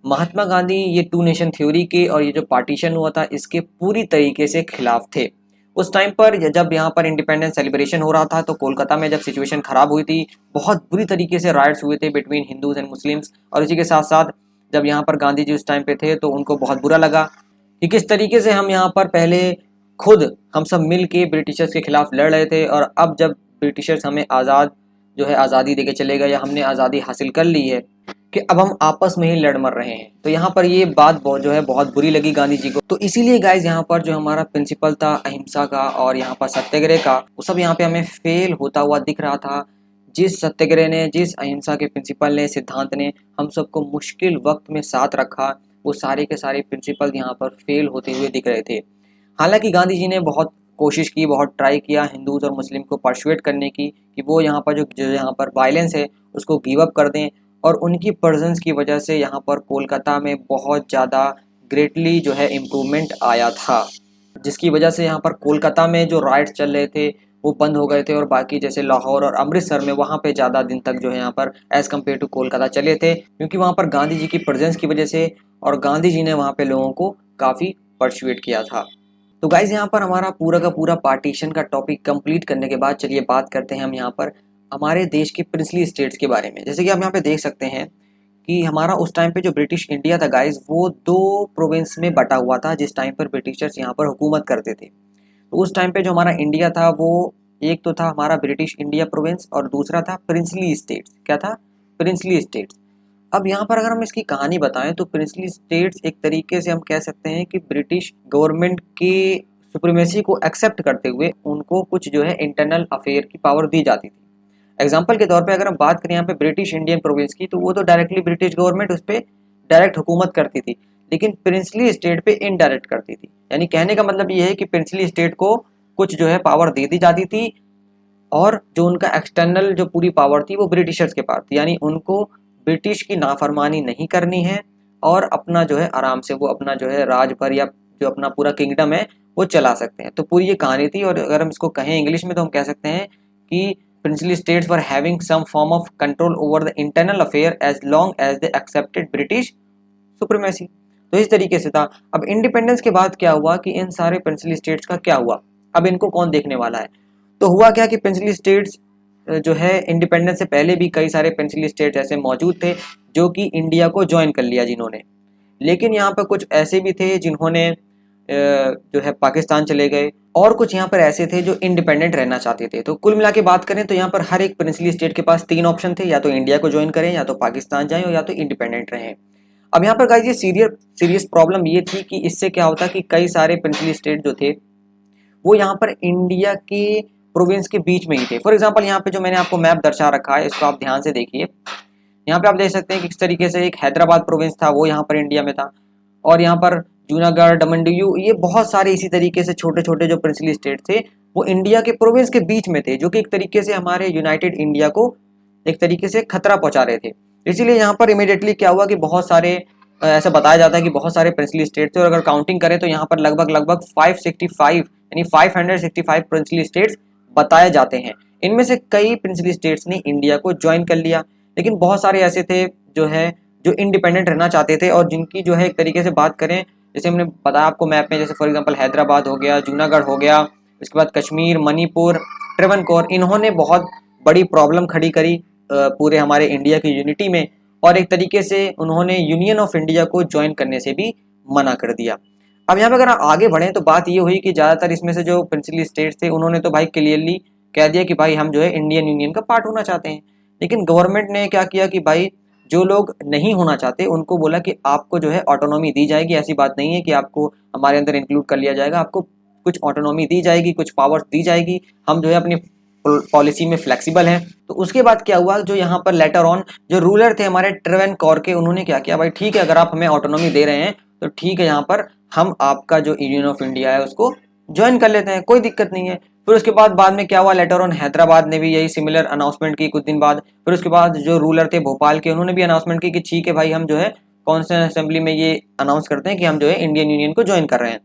महात्मा गांधी ये टू नेशन थ्योरी के और ये जो पार्टीशन हुआ था इसके पूरी तरीके से खिलाफ थे। उस टाइम पर जब यहाँ पर इंडिपेंडेंस सेलिब्रेशन हो रहा था तो कोलकाता में जब सिचुएशन खराब हुई थी, बहुत बुरी तरीके से राइट्स हुए थे बिटवीन हिंदूज एंड मुस्लिम्स। और इसी के साथ साथ जब यहाँ पर गांधी जी उस टाइम पे थे तो उनको बहुत बुरा लगा कि किस तरीके से हम यहाँ पर पहले खुद हम सब मिल के ब्रिटिशर्स के खिलाफ लड़ रहे थे, और अब जब ब्रिटिशर्स हमें आज़ाद जो है आज़ादी देके चले गए या हमने आज़ादी हासिल कर ली है कि अब हम आपस में ही लड़ मर रहे हैं। तो यहाँ पर ये बात बहुत जो है बहुत बुरी लगी गांधी जी को। तो इसीलिए गाइज यहाँ पर जो हमारा प्रिंसिपल था अहिंसा का और यहाँ पर सत्याग्रह का, वो सब यहाँ पे हमें फेल होता हुआ दिख रहा था। जिस सत्याग्रह ने, जिस अहिंसा के प्रिंसिपल ने, सिद्धांत ने हम सबको मुश्किल वक्त में साथ रखा, वो सारे के सारे प्रिंसिपल यहाँ पर फेल होते हुए दिख रहे थे। हालांकि गांधी जी ने बहुत कोशिश की, बहुत ट्राई किया हिंदूज और मुस्लिम को परसुएट करने की कि वो यहाँ पर जो यहाँ पर वायलेंस है उसको गिव अप कर दें, और उनकी प्रेजेंस की वजह से यहाँ पर कोलकाता में बहुत ज़्यादा ग्रेटली जो है इम्प्रूवमेंट आया था, जिसकी वजह से यहाँ पर कोलकाता में जो राइट्स चल रहे थे वो बंद हो गए थे, और बाकी जैसे लाहौर और अमृतसर में वहाँ पे ज़्यादा दिन तक जो है यहाँ पर एज़ कम्पेयर टू कोलकाता चले थे, क्योंकि वहाँ पर गांधी जी की प्रेजेंस की वजह से और गांधी जी ने वहाँ पे लोगों को काफ़ी परसुएट किया था। तो गाइज यहाँ पर हमारा पूरा का पूरा पार्टीशन का टॉपिक कंप्लीट करने के बाद चलिए बात करते हैं हम यहाँ पर हमारे देश के प्रिंसली स्टेट्स के बारे में। जैसे कि आप यहाँ पे देख सकते हैं कि हमारा उस टाइम पे जो ब्रिटिश इंडिया था गाइज, वो 2 प्रोविंस में बटा हुआ था जिस टाइम पर ब्रिटिशर्स यहाँ पर हुकूमत करते थे। तो उस टाइम पे जो हमारा इंडिया था वो एक तो था हमारा ब्रिटिश इंडिया प्रोविंस और दूसरा था प्रिंसली स्टेट्स। क्या था? Princely states. अब यहाँ पर अगर हम इसकी कहानी बताएं तो प्रिंसली स्टेट्स एक तरीके से हम कह सकते हैं कि ब्रिटिश गवर्नमेंट की सुप्रीमेसी को एक्सेप्ट करते हुए उनको कुछ जो है इंटरनल अफेयर की पावर दी जाती थी। एग्जाम्पल के तौर पे अगर हम बात करें यहाँ पे ब्रिटिश इंडियन प्रोविंस की, तो वो तो डायरेक्टली ब्रिटिश गवर्नमेंट उस पर डायरेक्ट हुकूमत करती थी, लेकिन प्रिंसली स्टेट पे इनडायरेक्ट करती थी। यानी कहने का मतलब ये है कि प्रिंसली स्टेट को कुछ जो है पावर दे दी जाती थी, और जो उनका एक्सटर्नल जो पूरी पावर थी वो ब्रिटिशर्स के पास थी। यानी उनको ब्रिटिश की नाफरमानी नहीं करनी है और अपना जो है आराम से वो अपना जो है राज भर या जो अपना पूरा किंगडम है वो चला सकते हैं। तो पूरी ये कहानी थी, और अगर हम इसको कहें इंग्लिश में तो हम कह सकते हैं कि princely states were having some form of control over the internal affair as long as they accepted British supremacy. तो इस तरीके से था। अब इंडिपेंडेंस के बाद क्या हुआ कि इन सारे प्रिंसली स्टेट्स का क्या हुआ, अब इनको कौन देखने वाला है? तो हुआ क्या कि प्रिंसली स्टेट्स जो है इंडिपेंडेंस से पहले भी कई सारे प्रिंसली स्टेट्स ऐसे मौजूद थे जो कि इंडिया को ज्वाइन कर लिया जिन्होंने, लेकिन यहाँ पर कुछ ऐसे भी थे जिन्होंने जो है पाकिस्तान चले गए, और कुछ यहाँ पर ऐसे थे जो इंडिपेंडेंट रहना चाहते थे। तो कुल मिला के बात करें तो यहाँ पर हर एक प्रिंसली स्टेट के पास 3 ऑप्शन थे, या तो इंडिया को ज्वाइन करें, या तो पाकिस्तान जाएं, और या तो इंडिपेंडेंट रहें। अब यहाँ पर गाइस ये सीरियस प्रॉब्लम ये थी कि इससे क्या होता कि कई सारे प्रिंसली स्टेट जो थे वो यहाँ पर इंडिया के प्रोविंस के बीच में ही थे। फॉर एग्जांपल यहाँ पे जो मैंने आपको मैप दर्शा रखा है इसको आप ध्यान से देखिए। यहाँ पे आप देख सकते हैं कि किस तरीके से एक हैदराबाद प्रोविंस था वो यहाँ पर इंडिया में था, और यहाँ पर जूनागढ़, दमनडियू, ये बहुत सारे इसी तरीके से छोटे छोटे जो प्रिंसली स्टेट थे वो इंडिया के प्रोविंस के बीच में थे, जो कि एक तरीके से हमारे यूनाइटेड इंडिया को एक तरीके से खतरा पहुंचा रहे थे। इसीलिए यहाँ पर इमीडिएटली क्या हुआ कि बहुत सारे ऐसा बताया जाता है कि बहुत सारे प्रिंसली स्टेट थे, और अगर काउंटिंग करें तो यहाँ पर लगभग 565 यानी 565 प्रिंसली स्टेट्स बताए जाते हैं। इनमें से कई प्रिंसली स्टेट्स ने इंडिया को ज्वाइन कर लिया, लेकिन बहुत सारे ऐसे थे जो है जो इंडिपेंडेंट रहना चाहते थे, और जिनकी जो है एक तरीके से बात करें जैसे हमने बताया आपको मैप में, जैसे फॉर एग्जांपल हैदराबाद हो गया, जूनागढ़ हो गया, उसके बाद कश्मीर, मणिपुर, ट्रेवनकोर, इन्होंने बहुत बड़ी प्रॉब्लम खड़ी करी पूरे हमारे इंडिया की यूनिटी में, और एक तरीके से उन्होंने यूनियन ऑफ इंडिया को ज्वाइन करने से भी मना कर दिया। अब यहाँ पे अगर आगे बढ़ें तो बात ये हुई कि ज़्यादातर इसमें से जो प्रिंसली स्टेट्स थे उन्होंने तो भाई क्लियरली कह दिया कि भाई हम जो है इंडियन यूनियन का पार्ट होना चाहते हैं, लेकिन गवर्नमेंट ने क्या किया कि भाई जो लोग नहीं होना चाहते उनको बोला कि आपको जो है ऑटोनॉमी दी जाएगी। ऐसी बात नहीं है कि आपको हमारे अंदर इंक्लूड कर लिया जाएगा, आपको कुछ ऑटोनॉमी दी जाएगी, कुछ पावर्स दी जाएगी, हम जो है अपनी पॉलिसी में फ्लेक्सिबल हैं। तो उसके बाद क्या हुआ, जो यहाँ पर लेटर ऑन जो रूलर थे हमारे ट्रेवनकोर के, उन्होंने क्या किया, भाई ठीक है अगर आप हमें ऑटोनॉमी दे रहे हैं तो ठीक है, यहाँ पर हम आपका जो यूनियन ऑफ इंडिया है उसको ज्वाइन कर लेते हैं, कोई दिक्कत नहीं है। फिर उसके बाद में क्या हुआ, लेटर ऑन हैदराबाद ने भी यही सिमिलर अनाउंसमेंट की कुछ दिन बाद। फिर उसके बाद जो रूलर थे भोपाल के, उन्होंने भी अनाउंसमेंट की कि ठीक है भाई हम जो है कॉन्स्टिट्यूशन असेंबली में ये अनाउंस करते हैं कि हम जो है इंडियन यूनियन को ज्वाइन कर रहे हैं।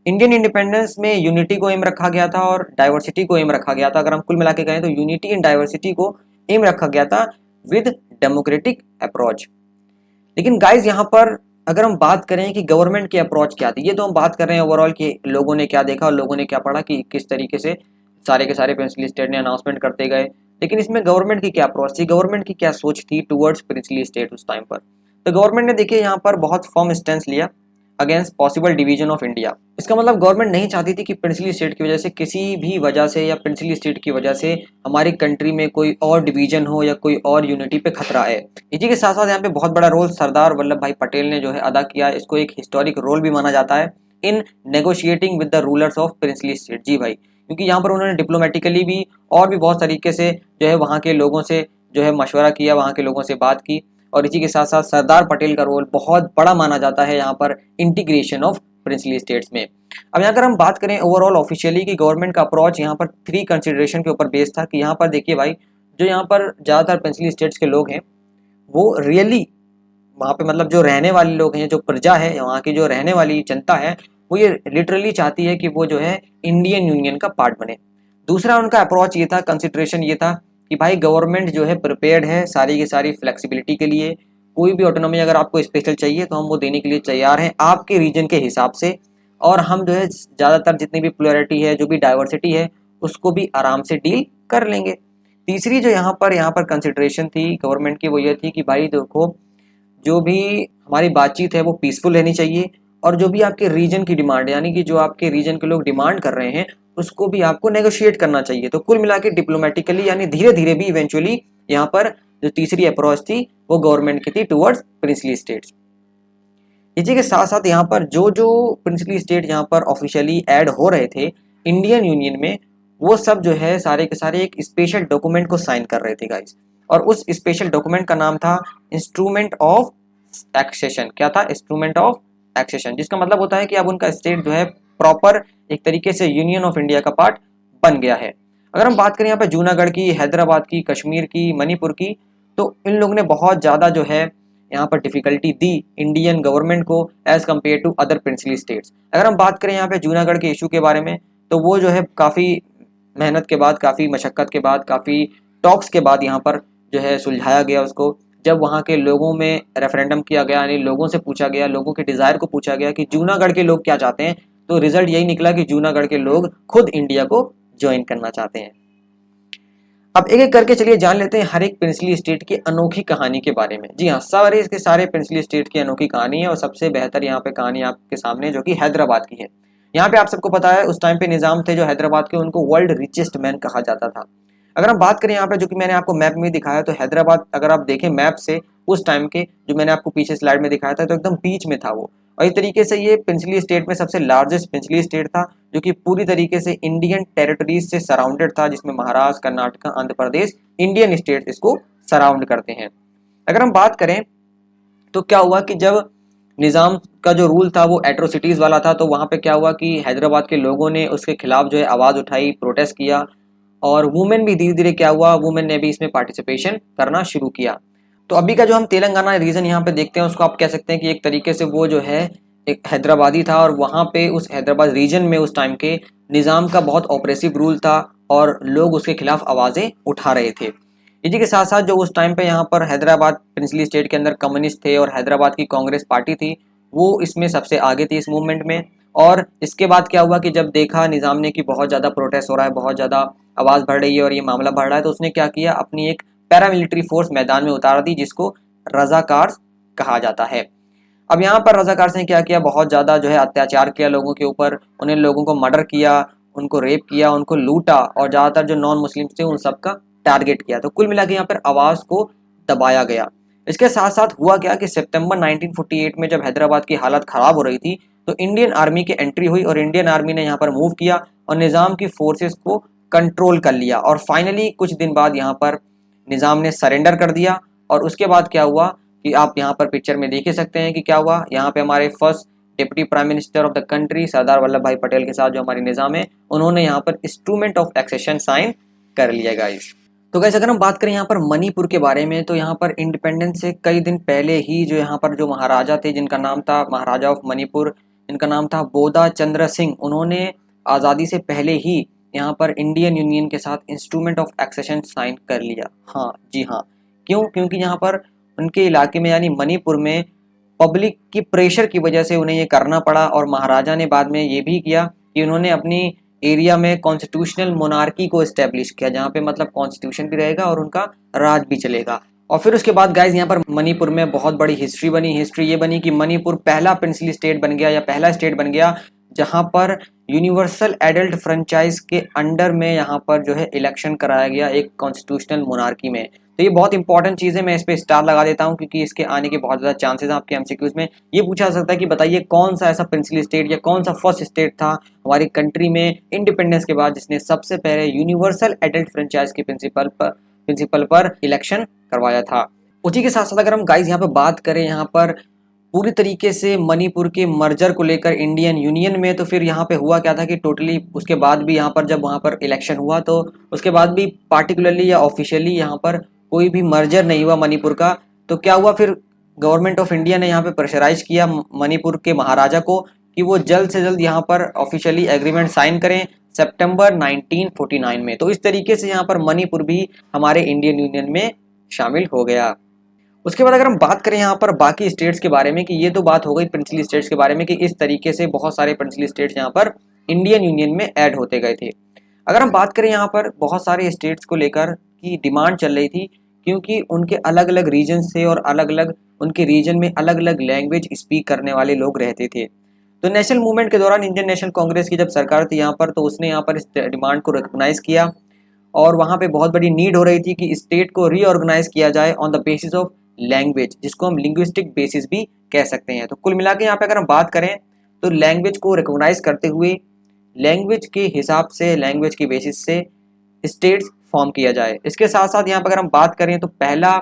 इंडियन इंडिपेंडेंस में यूनिटी को एम रखा गया था और डाइवर्सिटी को एम रखा गया था। अगर हम कुल मिला के कहें तो यूनिटी एंड डाइवर्सिटी को एम रखा गया था विद डेमोक्रेटिक अप्रोच। लेकिन गाइज यहाँ पर अगर हम बात करें कि गवर्नमेंट की अप्रोच क्या थी, ये तो हम बात कर रहे हैं ओवरऑल कि लोगों ने क्या देखा और लोगों ने क्या पढ़ा कि किस तरीके से सारे के सारे प्रिंसली स्टेट ने अनाउंसमेंट करते गए, लेकिन इसमें गवर्नमेंट की क्या अप्रोच थी, गवर्नमेंट की क्या सोच थी टुवर्ड्स प्रिंसली स्टेट उस टाइम पर। तो गवर्नमेंट ने देखिए यहाँ पर बहुत फर्म स्टैंड लिया। Against possible division of India. इसका मतलब गवर्नमेंट नहीं चाहती थी कि प्रिंसली स्टेट की वजह से, किसी भी वजह से या प्रिंसली स्टेट की वजह से हमारी कंट्री में कोई और डिवीजन हो या कोई और यूनिटी पे खतरा है। इसी के साथ साथ यहाँ पे बहुत बड़ा रोल सरदार वल्लभ भाई पटेल ने जो है अदा किया। इसको एक हिस्टोरिक रोल भी माना जाता है in negotiating with the rulers of princely state. जी भाई, क्योंकि यहाँ पर उन्होंने डिप्लोमेटिकली भी और भी बहुत तरीके से जो है वहाँ के लोगों से जो है मशवरा किया, वहाँ के लोगों से बात की। और इसी के साथ साथ सरदार पटेल का रोल बहुत बड़ा माना जाता है यहाँ पर इंटीग्रेशन ऑफ प्रिंसली स्टेट्स में। अब यहाँ अगर हम बात करें ओवरऑल ऑफिशियली कि गवर्नमेंट का अप्रोच यहाँ पर 3 कंसिडरेशन के ऊपर बेस्ड था। कि यहाँ पर देखिए भाई, जो यहाँ पर ज़्यादातर प्रिंसली स्टेट्स के लोग हैं वो रियली वहाँ पे मतलब जो रहने वाले लोग हैं, जो प्रजा है वहाँ की, जो रहने वाली जनता है, वो ये लिटरली चाहती है कि वो जो है इंडियन यूनियन का पार्ट बने। दूसरा उनका अप्रोच ये था, कंसिडरेशन ये था कि भाई गवर्नमेंट जो है प्रिपेयर्ड है सारी की सारी फ्लेक्सिबिलिटी के लिए। कोई भी ऑटोनॉमी अगर आपको स्पेशल चाहिए तो हम वो देने के लिए तैयार हैं आपके रीजन के हिसाब से। और हम जो है ज़्यादातर जितनी भी प्लुरलिटी है, जो भी डाइवर्सिटी है, उसको भी आराम से डील कर लेंगे। तीसरी जो यहाँ पर कंसिडरेशन थी गवर्नमेंट की, वो ये थी कि भाई देखो, जो भी हमारी बातचीत है वो पीसफुल रहनी चाहिए। और जो भी आपके रीजन की डिमांड, यानी कि जो आपके रीजन के लोग डिमांड कर रहे हैं, उसको भी आपको नेगोशिएट करना चाहिए। तो कुल मिला के डिप्लोमेटिकली यानी धीरे धीरे भी इवेंचुअली यहाँ पर जो तीसरी अप्रोच थी वो गवर्नमेंट की थी टुवर्ड्स प्रिंसली स्टेट्स। इसी के साथ साथ यहाँ पर जो जो प्रिंसली स्टेट यहाँ पर ऑफिशियली ऐड हो रहे थे इंडियन यूनियन में, वो सब जो है सारे के सारे एक स्पेशल डॉक्यूमेंट को साइन कर रहे थे गाइस। और उस स्पेशल डॉक्यूमेंट का नाम था इंस्ट्रूमेंट ऑफ एक्सेशन। क्या था? इंस्ट्रूमेंट ऑफ एक्सेशन, जिसका मतलब होता है कि अब उनका स्टेट जो है प्रॉपर एक तरीके से यूनियन ऑफ इंडिया का पार्ट बन गया है। अगर हम बात करें यहाँ पे जूनागढ़ की, हैदराबाद की, कश्मीर की, मणिपुर की, तो इन लोगों ने बहुत ज़्यादा जो है यहाँ पर डिफिकल्टी दी इंडियन गवर्नमेंट को as compare to other princely states. अगर हम बात करें यहाँ पे जूनागढ़ के इशू के बारे में, तो वो जो है काफ़ी मेहनत के बाद, काफ़ी मशक्क़त के बाद, काफ़ी टॉक्स के बाद यहाँ पर जो है सुलझाया गया उसको। जब वहाँ के लोगों में रेफरेंडम किया गया, यानी लोगों से पूछा गया, लोगों के डिज़ायर को पूछा गया कि जूनागढ़ के लोग क्या चाहते हैं, तो रिजल्ट यही निकला कि जूनागढ़ के लोग खुद इंडिया को ज्वाइन करना चाहते हैं। अब एक एक करके चलिए जान लेते हैं हर एक प्रिंसली स्टेट की अनोखी कहानी के बारे में। जी हाँ, सारे इसके सारे प्रिंसली स्टेट की अनोखी कहानी है। और सबसे बेहतर यहाँ पे कहानी आपके सामने जो कि हैदराबाद की है। यहाँ पे आप सबको पता है उस टाइम पे निजाम थे जो हैदराबाद के, उनको वर्ल्ड रिचेस्ट मैन कहा जाता था। अगर हम बात करें यहाँ पे, जो कि मैंने आपको मैप में दिखाया, तो हैदराबाद अगर आप देखें मैप से उस टाइम के, जो मैंने आपको पीछे स्लाइड में दिखाया था, तो एकदम बीच में था वो। और इस तरीके से ये प्रिंसली स्टेट में सबसे लार्जेस्ट प्रिंसली स्टेट था, जो कि पूरी तरीके से इंडियन टेरिटरीज से सराउंडेड था, जिसमें महाराष्ट्र, कर्नाटक, आंध्र प्रदेश, इंडियन स्टेट इसको सराउंड करते हैं। अगर हम बात करें तो क्या हुआ कि जब निज़ाम का जो रूल था वो एट्रोसिटीज़ वाला था, तो वहाँ पे क्या हुआ कि हैदराबाद के लोगों ने उसके खिलाफ जो है आवाज़ उठाई, प्रोटेस्ट किया। और वुमेन भी धीरे धीरे क्या हुआ, वुमेन ने भी इसमें पार्टिसिपेशन करना शुरू किया। तो अभी का जो हम तेलंगाना रीजन यहाँ पे देखते हैं, उसको आप कह सकते हैं कि एक तरीके से वो जो है एक हैदराबादी था। और वहाँ पे उस हैदराबाद रीजन में उस टाइम के निज़ाम का बहुत ऑपरेसिव रूल था और लोग उसके खिलाफ आवाज़ें उठा रहे थे। इसी के साथ साथ जो उस टाइम पे यहाँ पर हैदराबाद प्रिंसली स्टेट के अंदर कम्युनिस्ट थे और हैदराबाद की कांग्रेस पार्टी थी, वो इसमें सबसे आगे थी इस मूवमेंट में। और इसके बाद क्या हुआ कि जब देखा निज़ाम ने कि बहुत ज़्यादा प्रोटेस्ट हो रहा है, बहुत ज़्यादा आवाज़ बढ़ रही है और ये मामला बढ़ रहा है, तो उसने क्या किया, अपनी एक पैरामिलिट्री फोर्स मैदान में उतार दी, जिसको रजाकार कहा जाता है। अब यहाँ पर रजाकार ने क्या किया, बहुत ज़्यादा जो है अत्याचार किया लोगों के ऊपर, उन्हें लोगों को मर्डर किया, उनको रेप किया, उनको लूटा और ज़्यादातर जो नॉन मुस्लिम्स थे उन सबका टारगेट किया। तो कुल मिला के यहाँ पर आवाज़ को दबाया गया। इसके साथ साथ हुआ क्या कि सितंबर 1948 में जब हैदराबाद की हालत ख़राब हो रही थी, तो इंडियन आर्मी की एंट्री हुई और इंडियन आर्मी ने यहाँ पर मूव किया और निज़ाम की फोर्सेस को कंट्रोल कर लिया। और फाइनली कुछ दिन बाद यहाँ पर निज़ाम ने सरेंडर कर दिया। और उसके बाद क्या हुआ कि आप यहाँ पर पिक्चर में देख ही सकते हैं कि क्या हुआ। यहाँ पे हमारे first deputy prime minister of the country Sardar Vallabhbhai Patel के साथ जो हमारे निज़ाम है, उन्होंने यहाँ पर इंस्ट्रूमेंट ऑफ एक्सेशन साइन कर लिया गाइस। तो गाइस अगर हम बात करें यहाँ पर मणिपुर के बारे में, तो यहाँ पर इंडिपेंडेंस से कई दिन पहले ही जो यहाँ पर जो महाराजा थे, जिनका नाम था महाराजा ऑफ मणिपुर, जिनका नाम था बोधा चंद्र सिंह, उन्होंने आज़ादी से पहले ही यहाँ पर इंडियन यूनियन के साथ इंस्ट्रूमेंट ऑफ एक्सेशन साइन कर लिया। हाँ जी हाँ, क्यों? क्योंकि यहाँ पर उनके इलाके में यानी मणिपुर में पब्लिक की प्रेशर की वजह से उन्हें ये करना पड़ा। और महाराजा ने बाद में ये भी किया कि उन्होंने अपनी एरिया में कॉन्स्टिट्यूशनल मोनार्की को इस्टेब्लिश किया, जहाँ पे मतलब कॉन्स्टिट्यूशन भी रहेगा और उनका राज भी चलेगा। और फिर उसके बाद गाइज यहाँ पर मणिपुर में बहुत बड़ी हिस्ट्री बनी। हिस्ट्री ये बनी कि मणिपुर पहला प्रिंसली स्टेट बन गया या पहला स्टेट बन गया जहाँ पर यूनिवर्सल एडल्ट फ्रेंचाइज के अंडर में यहाँ पर जो है इलेक्शन कराया गया एक कॉन्स्टिट्यूशनल मोनार्की में। तो ये बहुत इंपॉर्टेंट चीज़ है, मैं इस पे स्टार लगा देता हूँ क्योंकि इसके आने के बहुत ज़्यादा चांसेस हैं। आपके एमसीक्यूज में ये पूछा जा सकता है कि बताइए कौन सा ऐसा प्रिंसली स्टेट या कौन सा फर्स्ट स्टेट था हमारी कंट्री में इंडिपेंडेंस के बाद जिसने सबसे पहले यूनिवर्सल एडल्ट फ्रेंचाइज के प्रिंसिपल पर इलेक्शन करवाया था। उसी के साथ साथ अगर हम गाइज यहाँ पे बात करें यहाँ पर पूरी तरीके से मणिपुर के मर्जर को लेकर इंडियन यूनियन में, तो फिर यहाँ पे हुआ क्या था कि टोटली उसके बाद भी यहाँ पर जब वहाँ पर इलेक्शन हुआ तो उसके बाद भी पार्टिकुलरली या ऑफिशियली यहाँ पर कोई भी मर्जर नहीं हुआ मणिपुर का। तो क्या हुआ फिर गवर्नमेंट ऑफ इंडिया ने यहाँ पे प्रेशराइज किया मणिपुर के महाराजा को कि वो जल्द से जल्द यहाँ पर ऑफिशियली एग्रीमेंट साइन करें सितंबर 1949 में। तो इस तरीके से यहाँ पर मणिपुर भी हमारे इंडियन यूनियन में शामिल हो गया। उसके बाद अगर हम बात करें यहाँ पर बाकी स्टेट्स के बारे में कि ये तो बात हो गई प्रिंसली स्टेट्स के बारे में कि इस तरीके से बहुत सारे प्रिंसली स्टेट्स यहाँ पर इंडियन यूनियन में ऐड होते गए थे। अगर हम बात करें यहाँ पर बहुत सारे स्टेट्स को लेकर की डिमांड चल रही थी क्योंकि उनके अलग अलग रीजन्स थे और अलग अलग उनके रीजन में अलग अलग लैंग्वेज स्पीक करने वाले लोग रहते थे। तो नेशनल मूवमेंट के दौरान इंडियन नेशनल कांग्रेस की जब सरकार थी यहाँ पर तो उसने यहाँ पर इस डिमांड को रिकॉग्नाइज किया और वहाँ पे बहुत बड़ी नीड हो रही थी कि स्टेट को रीऑर्गेनाइज किया जाए on the basis of language, जिसको हम लिंग्विस्टिक बेसिस भी कह सकते हैं। तो कुल मिला के यहाँ पे अगर हम बात करें तो लैंग्वेज को रिकॉग्नाइज करते हुए लैंग्वेज के हिसाब से लैंग्वेज की बेसिस से स्टेट्स फॉर्म किया जाए। इसके साथ साथ यहाँ पर अगर हम बात करें तो पहला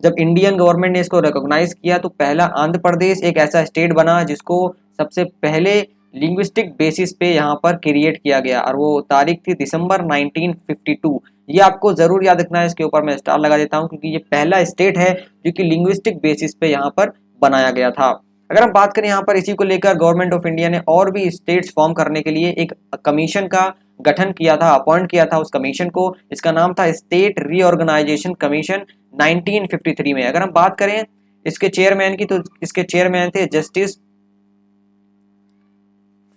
जब इंडियन गवर्नमेंट ने इसको रिकॉग्नाइज किया तो पहला आंध्र प्रदेश एक ऐसा स्टेट बना जिसको सबसे पहले लिंग्विस्टिक बेसिस पे यहाँ पर क्रिएट किया गया और वो तारीख थी दिसंबर 1952। ये आपको जरूर याद रखना है, इसके ऊपर मैं स्टार लगा देता हूँ क्योंकि ये पहला स्टेट है जो कि लिंग्विस्टिक बेसिस पे यहाँ पर बनाया गया था। अगर हम बात करें यहाँ पर इसी को लेकर गवर्नमेंट ऑफ इंडिया ने और भी स्टेट्स फॉर्म करने के लिए एक कमीशन का गठन किया था, अपॉइंट किया था उस कमीशन को। इसका नाम था स्टेट रीऑर्गेनाइजेशन कमीशन 1953 में। अगर हम बात करें इसके चेयरमैन की तो इसके चेयरमैन थे जस्टिस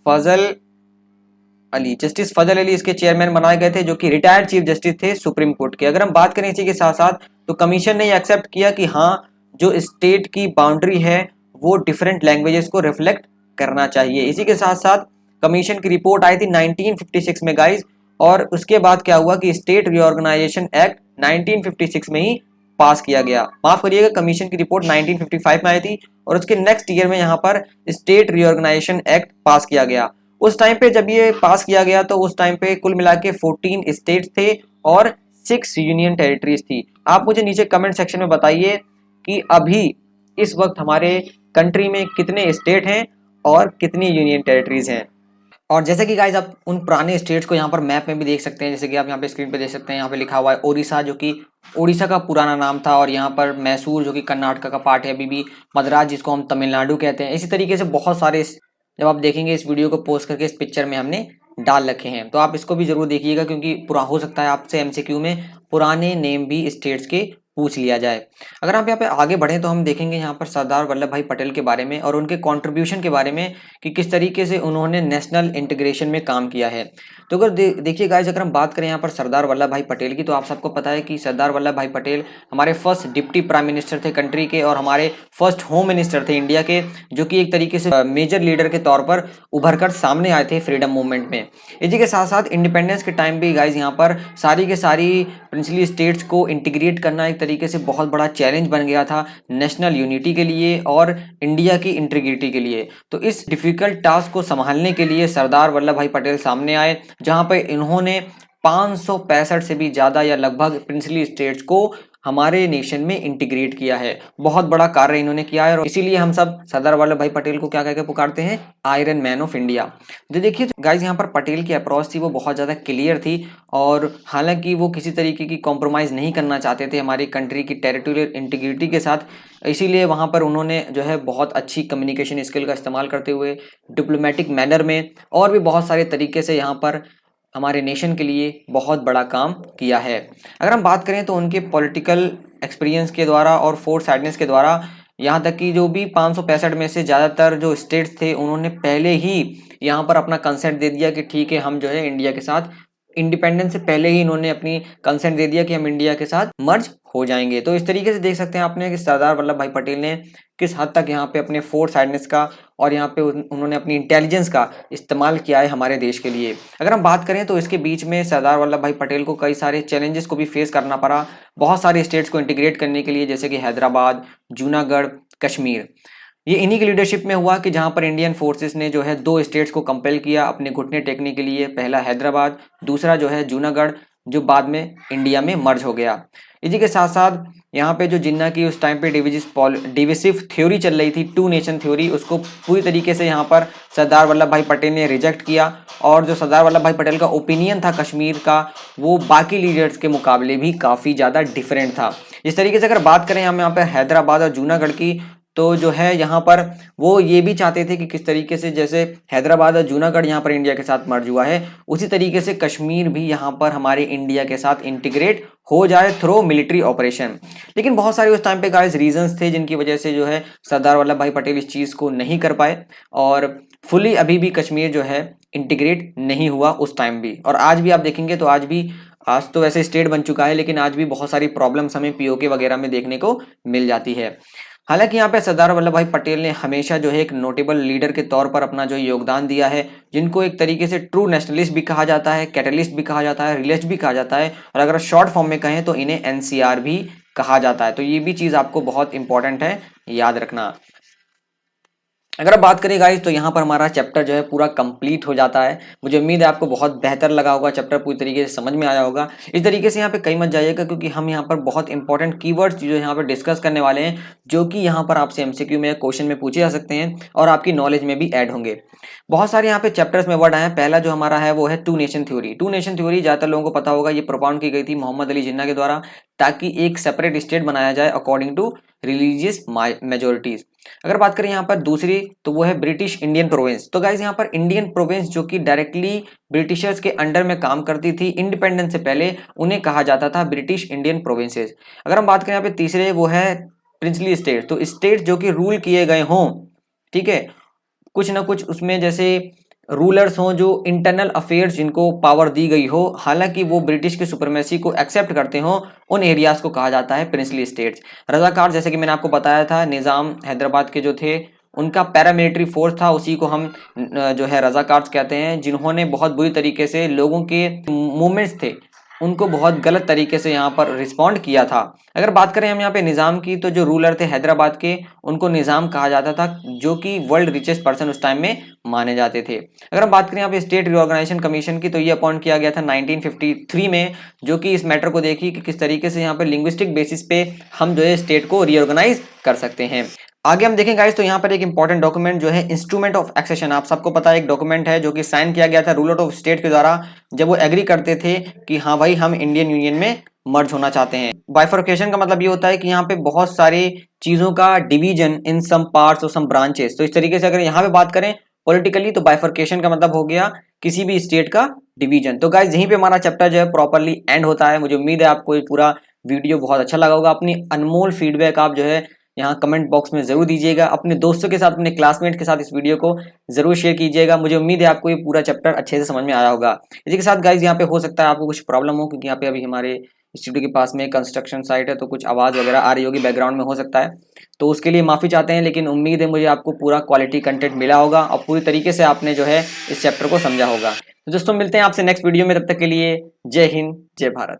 फजल अली इसके चेयरमैन बनाए गए थे जो कि रिटायर्ड चीफ जस्टिस थे सुप्रीम कोर्ट के। अगर हम बात करें इसी के साथ साथ तो कमीशन ने एक्सेप्ट किया कि हाँ जो स्टेट की बाउंड्री है वो डिफरेंट लैंग्वेजेस को रिफ्लेक्ट करना चाहिए। इसी के साथ साथ कमीशन की रिपोर्ट आई थी 1956 में गाइज, और उसके बाद क्या हुआ कि स्टेट रीऑर्गेनाइजेशन एक्ट 1956 में ही पास किया गया। माफ करिएगा, कमीशन की रिपोर्ट 1955 में आई थी और उसके नेक्स्ट ईयर में यहाँ पर स्टेट रीऑर्गेनाइजेशन एक्ट पास किया गया। उस टाइम पे जब ये पास किया गया तो उस टाइम पे कुल मिला के 14 स्टेट्स थे और 6 यूनियन टेरिटरीज थी। आप मुझे नीचे कमेंट सेक्शन में बताइए कि अभी इस वक्त हमारे कंट्री में कितने स्टेट हैं और कितनी यूनियन टेरिटरीज हैं। और जैसे कि गाइज आप उन पुराने स्टेट्स को यहाँ पर मैप में भी देख सकते हैं, जैसे कि आप यहाँ पे स्क्रीन पे देख सकते हैं, यहाँ पे लिखा हुआ है ओडिशा जो कि ओडिशा का पुराना नाम था, और यहाँ पर मैसूर जो कि कर्नाटक का पार्ट है अभी भी, मद्रास जिसको हम तमिलनाडु कहते हैं। इसी तरीके से बहुत सारे जब आप देखेंगे इस वीडियो को पोस्ट करके इस पिक्चर में हमने डाल रखे हैं, तो आप इसको भी जरूर देखिएगा क्योंकि पूरा हो सकता है आपसे एमसीक्यू में पुराने नेम भी स्टेट्स के पूछ लिया जाए। अगर आप यहाँ पे आगे बढ़ें तो हम देखेंगे यहाँ पर सरदार वल्लभ भाई पटेल के बारे में और उनके कंट्रीब्यूशन के बारे में कि किस तरीके से उन्होंने नेशनल इंटीग्रेशन में काम किया है। तो अगर देखिए गाइस, अगर हम बात करें यहाँ पर सरदार वल्लभ भाई पटेल की, तो आप सबको पता है कि सरदार वल्लभ भाई पटेल हमारे फर्स्ट डिप्टी प्राइम मिनिस्टर थे कंट्री के और हमारे फर्स्ट होम मिनिस्टर थे इंडिया के, जो कि एक तरीके से मेजर लीडर के तौर पर उभर कर सामने आए थे फ्रीडम मूवमेंट में। इसी के साथ साथ इंडिपेंडेंस के टाइम भी गाइज यहाँ पर सारी के सारी प्रिंसली स्टेट्स को इंटीग्रेट करना एक तरीके से बहुत बड़ा चैलेंज बन गया था नेशनल यूनिटी के लिए और इंडिया की इंटीग्रिटी के लिए। तो इस डिफिकल्ट टास्क को संभालने के लिए सरदार वल्लभ भाई पटेल सामने आए, जहां पर इन्होंने 565 से भी ज्यादा या लगभग प्रिंसली स्टेट्स को हमारे नेशन में इंटीग्रेट किया है। बहुत बड़ा कार्य इन्होंने किया है और इसीलिए हम सब सरदार वल्लभ भाई पटेल को क्या कहकर पुकारते हैं, आयरन मैन ऑफ इंडिया। तो देखिए गाइज, यहाँ पर पटेल की अप्रोच थी वो बहुत ज़्यादा क्लियर थी और हालांकि वो किसी तरीके की कॉम्प्रोमाइज़ नहीं करना चाहते थे हमारी कंट्री की टेरिटोरियल इंटीग्रिटी के साथ। इसीलिए वहाँ पर उन्होंने जो है बहुत अच्छी कम्युनिकेशन स्किल का इस्तेमाल करते हुए डिप्लोमेटिक मैनर में और भी बहुत सारे तरीके से यहाँ पर हमारे नेशन के लिए बहुत बड़ा काम किया है। अगर हम बात करें तो उनके पॉलिटिकल एक्सपीरियंस के द्वारा और फोर्थ साइडनेस के द्वारा यहाँ तक कि जो भी 565 में से ज़्यादातर जो स्टेट्स थे उन्होंने पहले ही यहाँ पर अपना कंसेंट दे दिया कि ठीक है हम जो है इंडिया के साथ इंडिपेंडेंस से पहले ही इन्होंने अपनी कंसेंट दे दिया कि हम इंडिया के साथ मर्ज हो जाएंगे। तो इस तरीके से देख सकते हैं आपने कि सरदार वल्लभ भाई पटेल ने किस हद तक यहाँ पे अपने फोर साइडनेस का और यहाँ पे उन्होंने अपनी इंटेलिजेंस का इस्तेमाल किया है हमारे देश के लिए। अगर हम बात करें तो इसके बीच में सरदार वल्लभ भाई पटेल को कई सारे चैलेंजेस को भी फेस करना पड़ा, बहुत सारे स्टेट्स को इंटीग्रेट करने के लिए, जैसे कि हैदराबाद, जूनागढ़, कश्मीर। ये इन्हीं की लीडरशिप में हुआ कि जहां पर इंडियन फोर्सेस ने जो है दो स्टेट्स को कंपेल किया अपने घुटने टेकने के लिए, पहला हैदराबाद, दूसरा जो है जूनागढ़, जो बाद में इंडिया में मर्ज हो गया। इसी के साथ साथ यहाँ पे जो जिन्ना की उस टाइम पे डिविसिव थ्योरी चल रही थी, टू नेशन थ्योरी, उसको पूरी तरीके से यहाँ पर सरदार वल्लभ भाई पटेल ने रिजेक्ट किया। और जो सरदार वल्लभ भाई पटेल का ओपिनियन था कश्मीर का, वो बाकी लीडर्स के मुकाबले भी काफ़ी ज़्यादा डिफरेंट था। इस तरीके से अगर बात करें हम यहाँ पर हैदराबाद और जूनागढ़ की, तो जो है यहाँ पर वो ये भी चाहते थे कि किस तरीके से जैसे हैदराबाद और जूनागढ़ यहाँ पर इंडिया के साथ मर्ज हुआ है, उसी तरीके से कश्मीर भी यहाँ पर हमारे इंडिया के साथ इंटीग्रेट हो जाए थ्रू मिलिट्री ऑपरेशन। लेकिन बहुत सारे उस टाइम पे गाइस रीजंस थे जिनकी वजह से जो है सरदार वल्लभ भाई पटेल इस चीज़ को नहीं कर पाए और फुली अभी भी कश्मीर जो है इंटीग्रेट नहीं हुआ उस टाइम भी। और आज भी आप देखेंगे तो आज तो वैसे स्टेट बन चुका है, लेकिन आज भी बहुत सारी प्रॉब्लम्स हमें पीओके वगैरह में देखने को मिल जाती है। हालांकि यहाँ पे सरदार वल्लभ भाई पटेल ने हमेशा जो है एक नोटेबल लीडर के तौर पर अपना जो योगदान दिया है, जिनको एक तरीके से ट्रू नेशनलिस्ट भी कहा जाता है, कैटलिस्ट भी कहा जाता है, रियलिस्ट भी कहा जाता है, और अगर शॉर्ट फॉर्म में कहें तो इन्हें एनसीआर भी कहा जाता है। तो ये भी चीज़ आपको बहुत इंपॉर्टेंट है याद रखना। अगर आप बात करें गाइस तो यहाँ पर हमारा चैप्टर जो है पूरा कंप्लीट हो जाता है। मुझे उम्मीद है आपको बहुत बेहतर लगा होगा, चैप्टर पूरी तरीके से समझ में आया होगा। इस तरीके से यहाँ पे कहीं मत जाइएगा, क्योंकि हम यहाँ पर बहुत इंपॉर्टेंट कीवर्ड्स जो यहाँ पर डिस्कस करने वाले हैं, जो कि यहाँ पर आपसे एमसीक्यू में क्वेश्चन में पूछे जा सकते हैं और आपकी नॉलेज में भी ऐड होंगे। बहुत सारे यहाँ पे चैप्टर्स में वर्ड आए हैं। पहला जो हमारा है वो है two nation theory. Two nation theory ज़्यादातर लोगों को पता होगा, ये प्रोपाउंड की गई थी मोहम्मद अली जिन्ना के द्वारा, ताकि एक सेपरेट स्टेट बनाया जाए अकॉर्डिंग टू रिलीजियस मेजोरिटीज। अगर बात करें यहाँ पर दूसरी, तो वो है ब्रिटिश इंडियन प्रोविंस। तो गाइज यहाँ पर इंडियन प्रोविंस जो कि डायरेक्टली ब्रिटिशर्स के अंडर में काम करती थी इंडिपेंडेंस से पहले, उन्हें कहा जाता था ब्रिटिश इंडियन प्रोविंसेस। अगर हम बात करें यहाँ पे तीसरे, वो है प्रिंसली स्टेट। तो स्टेट जो कि रूल किए गए हों, ठीक है, कुछ ना कुछ उसमें जैसे रूलर्स हों जो इंटरनल अफेयर्स जिनको पावर दी गई हो, हालांकि वो ब्रिटिश की सुपरमेसी को एक्सेप्ट करते हो, उन एरियाज को कहा जाता है प्रिंसली स्टेट्स। रजाकार, जैसे कि मैंने आपको बताया था, निज़ाम हैदराबाद के जो थे उनका पैरामिलिट्री फोर्स था, उसी को हम जो है रजाकार कहते हैं, जिन्होंने बहुत बुरी तरीके से लोगों के मूवमेंट्स थे उनको बहुत गलत तरीके से यहाँ पर रिस्पॉन्ड किया था। अगर बात करें हम यहाँ पे निज़ाम की, तो जो रूलर थे हैदराबाद के, उनको निज़ाम कहा जाता था, जो कि वर्ल्ड रिचेस्ट पर्सन उस टाइम में माने जाते थे। अगर हम बात करें यहाँ पे स्टेट रिऑर्गेनाइजेशन कमीशन की, तो ये अपॉइंट किया गया था 1953 में, जो कि इस मैटर को देखी कि किस तरीके से यहाँ पे लिंग्विस्टिक बेसिस पे हम जो है स्टेट को रीऑर्गेनाइज कर सकते हैं। आगे हम देखें गाइस, तो यहाँ पर एक इंपॉर्टेंट डॉक्यूमेंट जो है इंस्ट्रूमेंट ऑफ एक्सेशन, आप सबको पता है एक डॉक्यूमेंट है जो कि साइन किया गया था रूलर ऑफ स्टेट के द्वारा, जब वो एग्री करते थे कि हाँ भाई हम इंडियन यूनियन में मर्ज होना चाहते हैं। बाइफर्केशन का मतलब ये होता है कि यहाँ पे बहुत सारी चीजों का डिवीजन इन सम पार्ट्स और सम ब्रांचेस। तो इस तरीके से अगर यहाँ पे बात करें पॉलिटिकली, तो बाइफर्केशन का मतलब हो गया किसी भी स्टेट का डिवीजन। तो गाइज यहीं पे हमारा चैप्टर जो है प्रॉपरली एंड होता है। मुझे उम्मीद है आपको ये पूरा वीडियो बहुत अच्छा लगा होगा। अपनी अनमोल फीडबैक आप जो है यहाँ कमेंट बॉक्स में जरूर दीजिएगा। अपने दोस्तों के साथ, अपने क्लासमेट के साथ इस वीडियो को जरूर शेयर कीजिएगा। मुझे उम्मीद है आपको ये पूरा चैप्टर अच्छे से समझ में आया होगा। इसी के साथ गाइज यहाँ पे हो सकता है आपको कुछ प्रॉब्लम हो, क्योंकि यहाँ पे अभी हमारे स्टूडियो के पास में कंस्ट्रक्शन साइट है, तो कुछ आवाज़ वगैरह आ रही होगी बैकग्राउंड में, हो सकता है, तो उसके लिए माफ़ी चाहते हैं। लेकिन उम्मीद है मुझे आपको पूरा क्वालिटी कंटेंट मिला होगा और पूरी तरीके से आपने जो है इस चैप्टर को समझा होगा। तो दोस्तों मिलते हैं आपसे नेक्स्ट वीडियो में, तब तक के लिए जय हिंद, जय भारत।